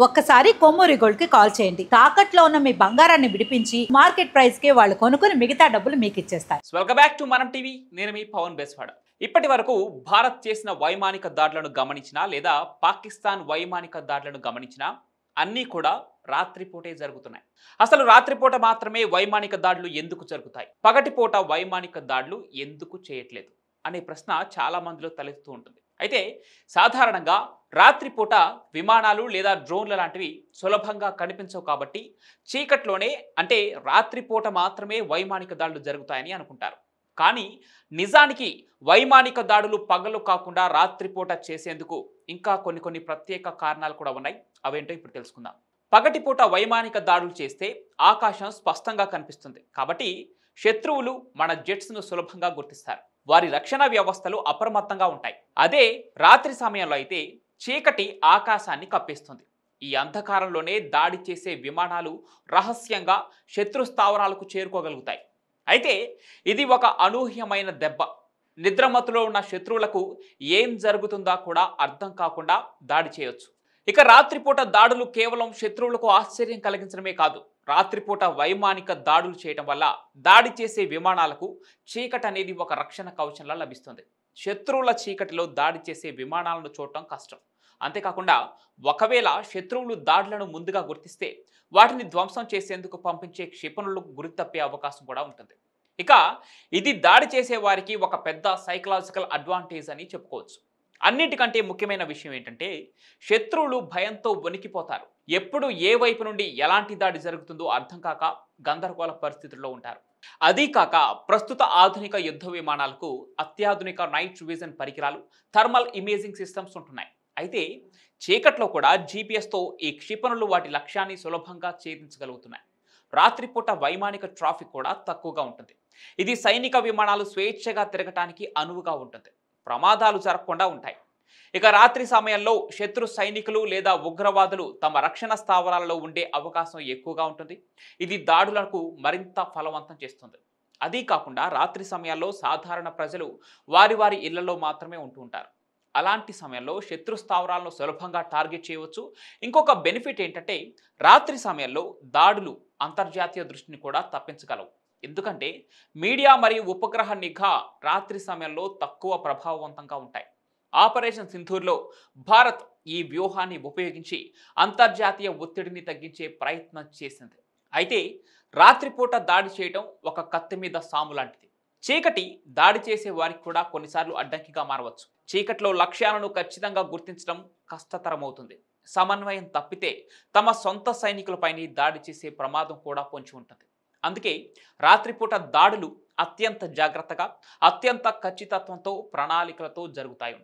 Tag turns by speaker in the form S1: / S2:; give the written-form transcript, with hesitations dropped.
S1: ఒక్కసారి కొమ్మూరి గోల్డ్ కి కాల్ చేయండి. తాకట్లో ఉన్న మీ బంగారాన్ని విడిపించి మార్కెట్ ప్రైస్ కి వాళ్ళు కొనుక్కుని మిగతా డబ్బులు మీకు ఇచ్చేస్తారు.
S2: వెల్కమ్ బ్యాక్ టు మనం టీవీ. నేను మీ పవన్ బెస్వాడ. ఇప్పటి వరకు భారత్ చేసిన వైమానిక దాడులను గమనించినా లేదా పాకిస్తాన్ వైమానిక దాడులను గమనించినా అన్నీ కూడా రాత్రిపూటే జరుగుతున్నాయి. అసలు రాత్రిపూట మాత్రమే వైమానిక దాడులు ఎందుకు జరుగుతాయి, పగటిపూట వైమానిక దాడులు ఎందుకు చేయట్లేదు అనే ప్రశ్న చాలా మందిలో తలెత్తుతూ ఉంటుంది. అయితే సాధారణంగా రాత్రిపూట విమానాలు లేదా డ్రోన్ల లాంటివి సులభంగా కనిపించవు కాబట్టి చీకట్లోనే అంటే రాత్రిపూట మాత్రమే వైమానిక దాడులు జరుగుతాయని అనుకుంటారు. కానీ నిజానికి వైమానిక దాడులు పగలు కాకుండా రాత్రిపూట చేసేందుకు ఇంకా కొన్ని ప్రత్యేక కారణాలు కూడా ఉన్నాయి. అవేంటో ఇప్పుడు తెలుసుకుందాం. పగటిపూట వైమానిక దాడులు చేస్తే ఆకాశం స్పష్టంగా కనిపిస్తుంది కాబట్టి శత్రువులు మన జెట్స్ను సులభంగా గుర్తిస్తారు. వారి రక్షణ వ్యవస్థలు అప్రమత్తంగా ఉంటాయి. అదే రాత్రి సమయంలో అయితే చీకటి ఆకాశాన్ని కప్పేస్తుంది. ఈ అంధకారంలోనే దాడి చేసే విమానాలు రహస్యంగా శత్రు స్థావరాలకు చేరుకోగలుగుతాయి. అయితే ఇది ఒక అనూహ్యమైన దెబ్బ. నిద్రమత్తులో ఉన్న శత్రువులకు ఏం జరుగుతుందా కూడా అర్థం కాకుండా దాడి చేయొచ్చు. ఇక రాత్రిపూట దాడులు కేవలం శత్రువులకు ఆశ్చర్యం కలిగించడమే కాదు, రాత్రిపూట వైమానిక దాడులు చేయడం వల్ల దాడి చేసే విమానాలకు చీకటి అనేది ఒక రక్షణ కవచంలా లభిస్తుంది. శత్రువుల చీకటిలో దాడి చేసే విమానాలను చూడటం కష్టం. అంతేకాకుండా ఒకవేళ శత్రువులు దాడులను ముందుగా గుర్తిస్తే వాటిని ధ్వంసం చేసేందుకు పంపించే క్షిపణులకు గురి తప్పే అవకాశం కూడా ఉంటుంది. ఇక ఇది దాడి చేసే వారికి ఒక పెద్ద సైకలాజికల్ అడ్వాంటేజ్ అని చెప్పుకోవచ్చు. అన్నిటికంటే ముఖ్యమైన విషయం ఏంటంటే శత్రువులు భయంతో వణికిపోతారు. ఎప్పుడు ఏ వైపు నుండి ఎలాంటి దాడి జరుగుతుందో అర్థం కాక గందరగోళ పరిస్థితుల్లో ఉంటారు. అదీ కాక ప్రస్తుత ఆధునిక యుద్ధ విమానాలకు అత్యాధునిక నైట్ విజన్ పరికరాలు, థర్మల్ ఇమేజింగ్ సిస్టమ్స్ ఉంటున్నాయి. అయితే చీకట్లో కూడా జీపీఎస్తో ఈ క్షిపణులు వాటి లక్ష్యాన్ని సులభంగా ఛేదించగలుగుతున్నాయి. రాత్రిపూట వైమానిక ట్రాఫిక్ కూడా తక్కువగా ఉంటుంది. ఇది సైనిక విమానాలు స్వేచ్ఛగా తిరగటానికి అనువుగా ఉంటుంది. ప్రమాదాలు జరగకుండా ఉంటాయి. ఇక రాత్రి సమయంలో శత్రు సైనికులు లేదా ఉగ్రవాదులు తమ రక్షణ స్థావరాలలో ఉండే అవకాశం ఎక్కువగా ఉంటుంది. ఇది దాడులకు మరింత ఫలవంతం చేస్తుంది. అదీ కాకుండా రాత్రి సమయాల్లో సాధారణ ప్రజలు వారి ఇళ్లలో మాత్రమే ఉంటూ ఉంటారు. అలాంటి సమయంలో శత్రు స్థావరాలను సులభంగా టార్గెట్ చేయవచ్చు. ఇంకొక బెనిఫిట్ ఏంటంటే రాత్రి సమయంలో దాడులు అంతర్జాతీయ దృష్టిని కూడా తప్పించగలవు. ఎందుకంటే మీడియా మరియు ఉపగ్రహ నిఘా రాత్రి సమయంలో తక్కువ ప్రభావవంతంగా ఉంటాయి. ఆపరేషన్ సింధూర్లో భారత్ ఈ వ్యూహాన్ని ఉపయోగించి అంతర్జాతీయ ఒత్తిడిని తగ్గించే ప్రయత్నం చేసింది. అయితే రాత్రిపూట దాడి చేయడం ఒక కత్తి మీద సాము లాంటిది. చీకటి దాడి చేసే వారికి కూడా కొన్నిసార్లు అడ్డంకిగా మారవచ్చు. చీకట్లో లక్ష్యాలను ఖచ్చితంగా గుర్తించడం కష్టతరమవుతుంది. సమన్వయం తప్పితే తమ సొంత సైనికులపైన దాడి చేసే ప్రమాదం కూడా పొంచి ఉంటుంది. అందుకే రాత్రిపూట దాడులు అత్యంత జాగ్రత్తగా, అత్యంత ఖచ్చితత్వంతో, ప్రణాళికలతో జరుగుతాయి.